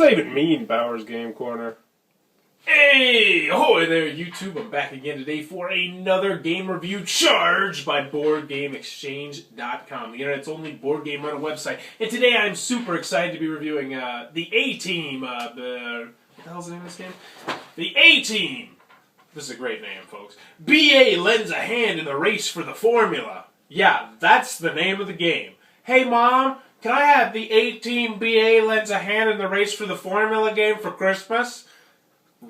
that even mean, Bowers Game Corner? Hey, ahoy there, YouTube. I'm back again today for another game review charged by BoardGameExchange.com, the internet's only board game rental website. And today I'm super excited to be reviewing the A-Team. What the hell's the name of this game? The A-Team. This is a great name, folks. BA lends a hand in the race for the formula. Yeah, that's the name of the game. Hey, Mom, can I have the A-Team BA lends a hand in the race for the formula game for Christmas?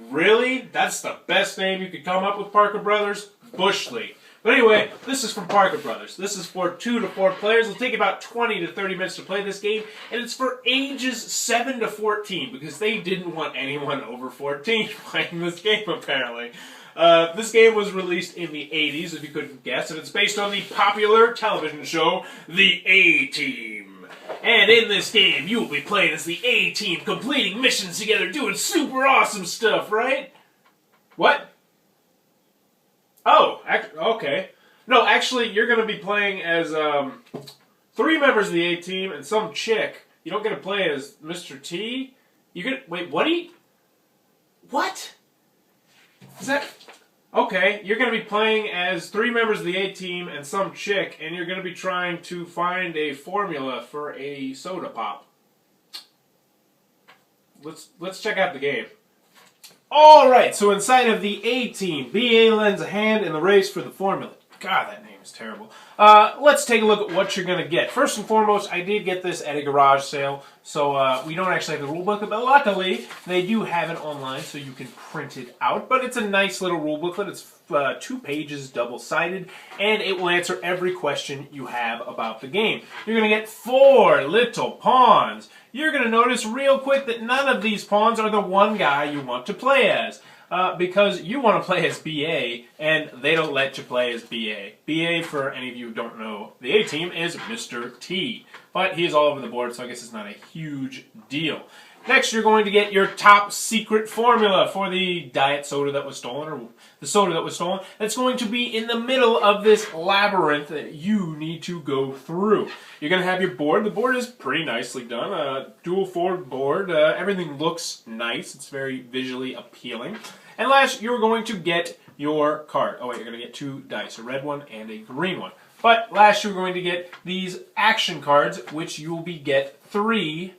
Really? That's the best name you could come up with, Parker Brothers? Bush League. But anyway, this is from Parker Brothers. This is for 2 to 4 players. It'll take about 20 to 30 minutes to play this game, and it's for ages 7 to 14, because they didn't want anyone over 14 playing this game, apparently. This game was released in the 80s, if you couldn't guess, and it's based on the popular television show, The A-Team. And in this game, you will be playing as the A-Team, completing missions together, doing super awesome stuff, right? What? Oh, okay. No, actually, you're going to be playing as 3 members of the A-Team and some chick. You don't get to play as Mr. T. Wait, what? What? Is that... Okay, you're going to be playing as 3 members of the A-Team and some chick, and you're going to be trying to find a formula for a soda pop. Let's check out the game. Alright, so inside of the A-Team, BA lends a hand in the race for the formula. God, that name is terrible. Let's take a look at what you're going to get. First and foremost, I did get this at a garage sale, so we don't actually have the rule booklet, but luckily they do have it online so you can print it out. But it's a nice little rule booklet. It's 2 pages, double-sided, and it will answer every question you have about the game. You're going to get 4 little pawns. You're going to notice real quick that none of these pawns are the one guy you want to play as. Because you want to play as BA, and they don't let you play as BA. BA, for any of you who don't know, the A-Team is Mr. T. But he is all over the board, so I guess it's not a huge deal. Next, you're going to get your top secret formula for the diet soda that was stolen, or the soda that was stolen. That's going to be in the middle of this labyrinth that you need to go through. You're going to have your board. The board is pretty nicely done. Dual forward board. Everything looks nice. It's very visually appealing. And last, you're going to get your card. Oh wait, you're going to get 2 dice, a red one and a green one. But last, you're going to get these action cards, which you will get 3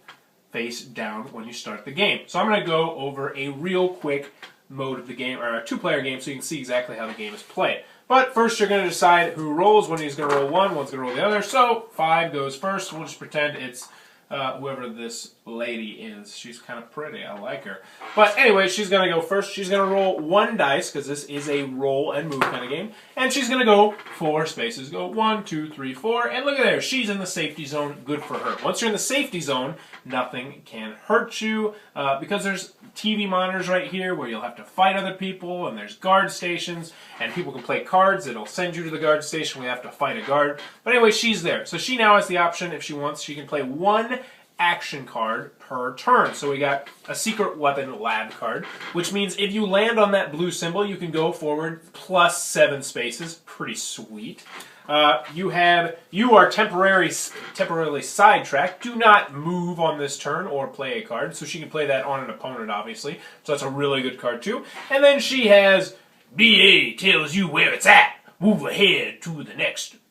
face down when you start the game. So I'm going to go over a real quick mode of the game, or a 2-player game, so you can see exactly how the game is played. But first you're going to decide who rolls. One of you is going to roll one, one's going to roll the other. So 5 goes first. We'll just pretend it's whoever this lady is. She's kind of pretty. I like her. But anyway, she's going to go first. She's going to roll 1 dice, because this is a roll and move kind of game. And she's going to go 4 spaces. Go 1, 2, 3, 4. And look at there. She's in the safety zone. Good for her. Once you're in the safety zone, nothing can hurt you, because there's TV monitors right here where you'll have to fight other people, and there's guard stations, and people can play cards. It'll send you to the guard station where you have to fight a guard. But anyway, she's there. So she now has the option, if she wants, she can play 1 action card per turn. So we got a secret weapon lab card, which means if you land on that blue symbol, you can go forward plus 7 spaces. Pretty sweet. You are temporarily sidetracked. Do not move on this turn or play a card. So she can play that on an opponent, obviously. So that's a really good card, too. And then she has BA tells you where it's at. Move ahead to the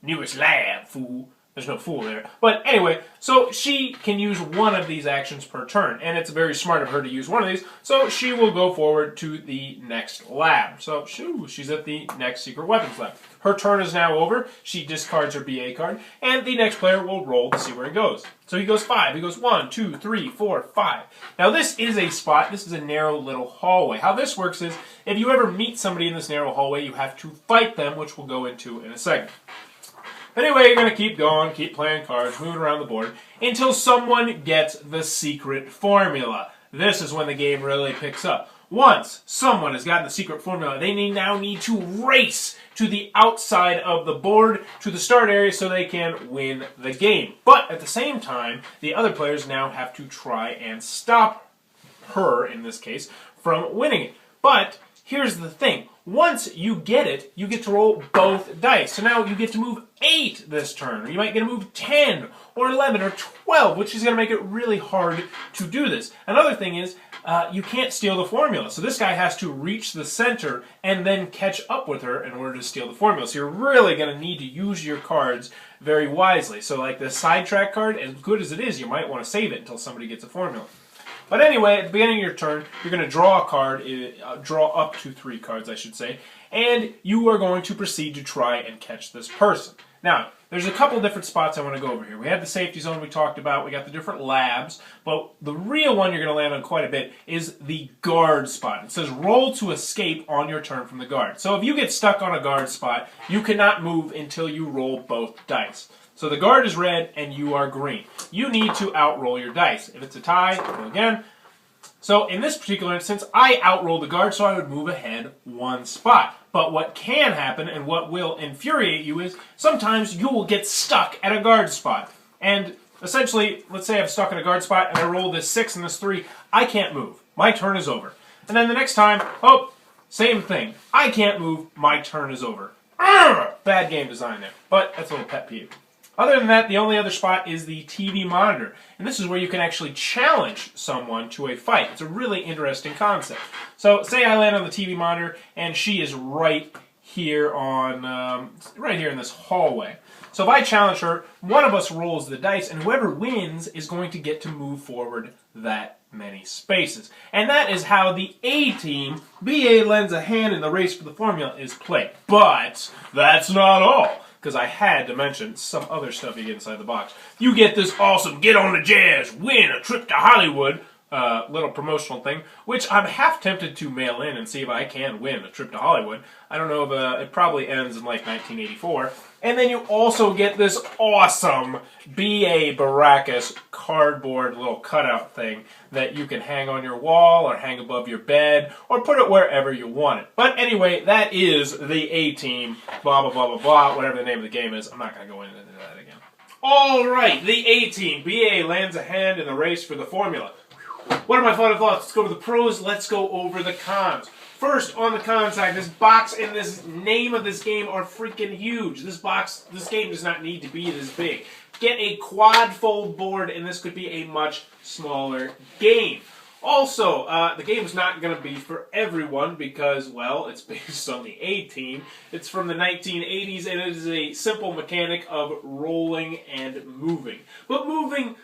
nearest lab, fool. There's no fool there. But anyway, so she can use 1 of these actions per turn. And it's very smart of her to use 1 of these. So she will go forward to the next lab. So she's at the next secret weapons lab. Her turn is now over. She discards her BA card. And the next player will roll to see where he goes. So he goes 5. He goes 1, 2, 3, 4, 5. Now this is a spot. This is a narrow little hallway. How this works is, if you ever meet somebody in this narrow hallway, you have to fight them, which we'll go into in a second. Anyway, you're going to keep going, keep playing cards, moving around the board, until someone gets the secret formula. This is when the game really picks up. Once someone has gotten the secret formula, they now need to race to the outside of the board, to the start area, so they can win the game. But at the same time, the other players now have to try and stop her, in this case, from winning it. But here's the thing. Once you get it, you get to roll both dice. So now you get to move 8 this turn, or you might get to move 10, or 11, or 12, which is going to make it really hard to do this. Another thing is, you can't steal the formula. So this guy has to reach the center and then catch up with her in order to steal the formula. So you're really going to need to use your cards very wisely. So like the sidetrack card, as good as it is, you might want to save it until somebody gets a formula. But anyway, at the beginning of your turn, you're going to draw a card, draw up to 3 cards, I should say, and you are going to proceed to try and catch this person. Now, there's a couple different spots I want to go over here. We have the safety zone we talked about, we got the different labs, but the real one you're going to land on quite a bit is the guard spot. It says roll to escape on your turn from the guard. So if you get stuck on a guard spot, you cannot move until you roll both dice. So the guard is red and you are green. You need to outroll your dice. If it's a tie, roll again. So in this particular instance, I outrolled the guard, so I would move ahead 1 spot. But what can happen and what will infuriate you is sometimes you will get stuck at a guard spot. And essentially, let's say I'm stuck at a guard spot and I roll this 6 and this 3. I can't move. My turn is over. And then the next time, oh, same thing. I can't move. My turn is over. Arrgh! Bad game design there. But that's a little pet peeve. Other than that, the only other spot is the TV monitor. And this is where you can actually challenge someone to a fight. It's a really interesting concept. So, say I land on the TV monitor, and she is right here on, right here in this hallway. So if I challenge her, one of us rolls the dice, and whoever wins is going to get to move forward that many spaces. And that is how the A team, BA lends a hand in the race for the formula, is played. But that's not all. Because I had to mention some other stuff you get inside the box. You get this awesome Get on the Jazz, win a trip to Hollywood little promotional thing, which I'm half tempted to mail in and see if I can win a trip to Hollywood. I don't know if it probably ends in like 1984. And then you also get this awesome B.A. Baracus cardboard little cutout thing that you can hang on your wall or hang above your bed or put it wherever you want it. But anyway, that is the A-Team, blah, blah, blah, blah, blah, whatever the name of the game is. I'm not going to go into that again. All right, the A-Team. B.A. lands a hand in the race for the formula. What are my final thoughts? Let's go to the pros. Let's go over the cons. First, on the con side, this box and this name of this game are freaking huge. This game does not need to be this big. Get a quad-fold board, and this could be a much smaller game. Also, the game is not going to be for everyone because, well, it's based on the A-Team. It's from the 1980s, and it is a simple mechanic of rolling and moving. But moving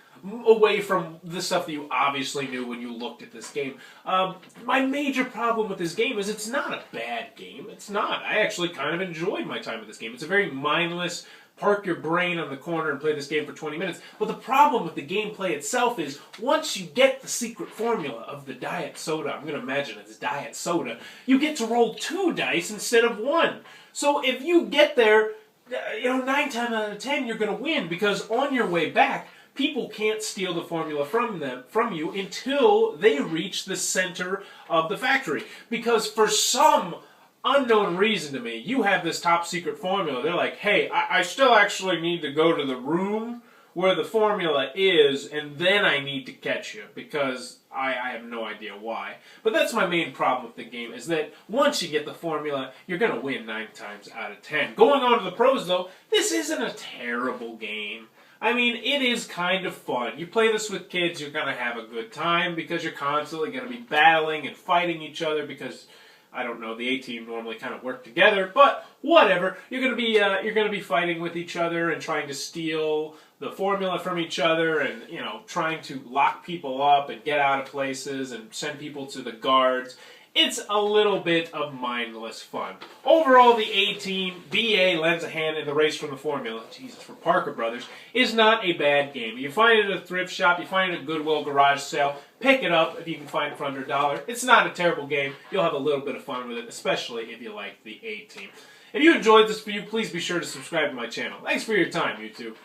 away from the stuff that you obviously knew when you looked at this game. My major problem with this game is it's not a bad game. It's not. I actually kind of enjoyed my time with this game. It's a very mindless, park your brain on the corner and play this game for 20 minutes. But the problem with the gameplay itself is once you get the secret formula of the diet soda, I'm going to imagine it's diet soda, you get to roll 2 dice instead of 1. So if you get there, 9 times out of 10 you're going to win because on your way back, people can't steal the formula from you until they reach the center of the factory. Because for some unknown reason to me, you have this top secret formula. They're like, hey, I still actually need to go to the room where the formula is, and then I need to catch you, because I have no idea why. But that's my main problem with the game, is that once you get the formula, you're going to win 9 times out of 10. Going on to the pros, though, this isn't a terrible game. I mean, it is kind of fun. You play this with kids, you're going to have a good time because you're constantly going to be battling and fighting each other because, I don't know, the A-Team normally kind of work together, but whatever. You're going to be fighting with each other and trying to steal the formula from each other and, trying to lock people up and get out of places and send people to the guards. It's a little bit of mindless fun. Overall, the A-Team, BA lends a hand in the race from the formula, Jesus, for Parker Brothers, is not a bad game. You find it at a thrift shop, you find it at a Goodwill garage sale, pick it up if you can find it for under $1. It's not a terrible game. You'll have a little bit of fun with it, especially if you like the A-Team. If you enjoyed this video, please be sure to subscribe to my channel. Thanks for your time, YouTube.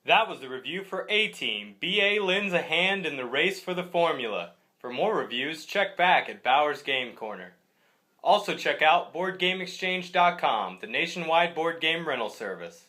That was the review for A-Team. BA lends a hand in the race for the formula. For more reviews, check back at Bauer's Game Corner. Also check out BoardGameExchange.com, the nationwide board game rental service.